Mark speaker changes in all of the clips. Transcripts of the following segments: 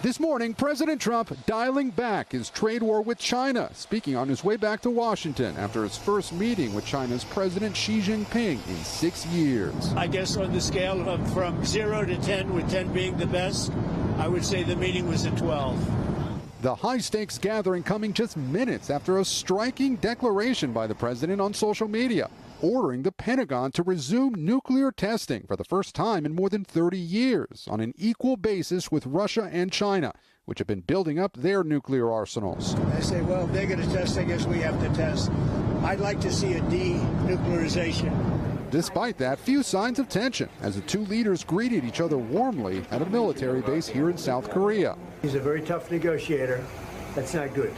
Speaker 1: This morning, President Trump dialing back his trade war with China, speaking on his way back to Washington after his first meeting with China's President Xi Jinping in 6 years.
Speaker 2: I guess on the scale of from 0 to 10, with 10 being the best, I would say the meeting was a 12.
Speaker 1: The high-stakes gathering coming just minutes after a striking declaration by the president on social media, ordering the Pentagon to resume nuclear testing for the first time in more than 30 years on an equal basis with Russia and China, which have been building up their nuclear arsenals.
Speaker 2: I say, well, if they're going to test, I guess we have to test. I'd like to see a denuclearization.
Speaker 1: Despite that, few signs of tension as the two leaders greeted each other warmly at a military base here in South Korea.
Speaker 3: He's a very tough negotiator. That's not good.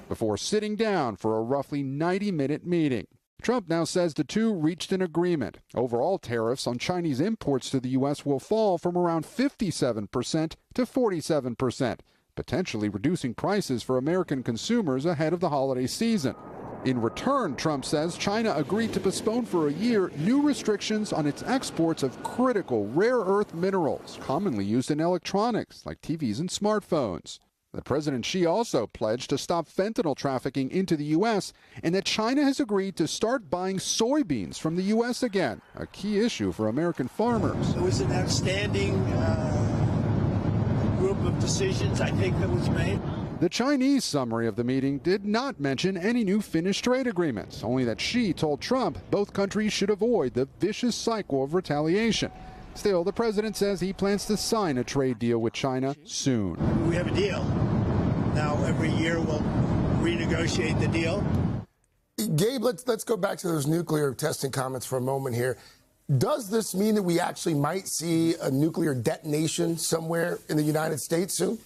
Speaker 1: Before sitting down for a roughly 90-minute meeting. Trump now says the two reached an agreement. Overall tariffs on Chinese imports to the U.S. will fall from around 57% to 47%, potentially reducing prices for American consumers ahead of the holiday season. In return, Trump says China agreed to postpone for a year new restrictions on its exports of critical rare earth minerals commonly used in electronics like TVs and smartphones. The President Xi also pledged to stop fentanyl trafficking into the U.S. and that China has agreed to start buying soybeans from the U.S. again, a key issue for American farmers.
Speaker 2: It was an outstanding group of decisions, I think, that was made.
Speaker 1: The Chinese summary of the meeting did not mention any new finished trade agreements, only that Xi told Trump both countries should avoid the vicious cycle of retaliation. Still, the president says he plans to sign a trade deal with China soon.
Speaker 2: We have a deal. Now, every year we'll renegotiate the deal.
Speaker 4: Gabe, let's go back to those nuclear testing comments for a moment here. Does this mean that we actually might see a nuclear detonation somewhere in the United States soon?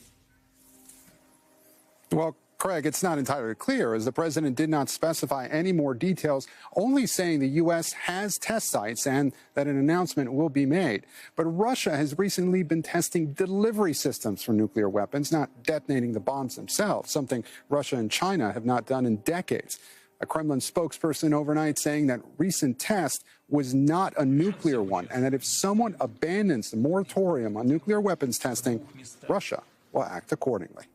Speaker 1: Well, Craig, it's not entirely clear, as the president did not specify any more details, only saying the U.S. has test sites and that an announcement will be made. But Russia has recently been testing delivery systems for nuclear weapons, not detonating the bombs themselves, something Russia and China have not done in decades. A Kremlin spokesperson overnight saying that recent test was not a nuclear one, and that if someone abandons the moratorium on nuclear weapons testing, Russia will act accordingly.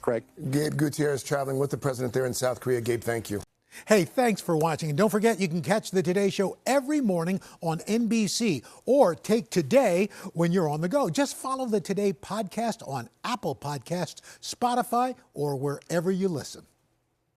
Speaker 1: Craig.
Speaker 4: Gabe Gutierrez traveling with the president there in South Korea. Gabe, thank you.
Speaker 5: Hey, thanks for watching. And don't forget, you can catch the Today Show every morning on NBC or take Today when you're on the go. Just follow the Today podcast on Apple Podcasts, Spotify, or wherever you listen.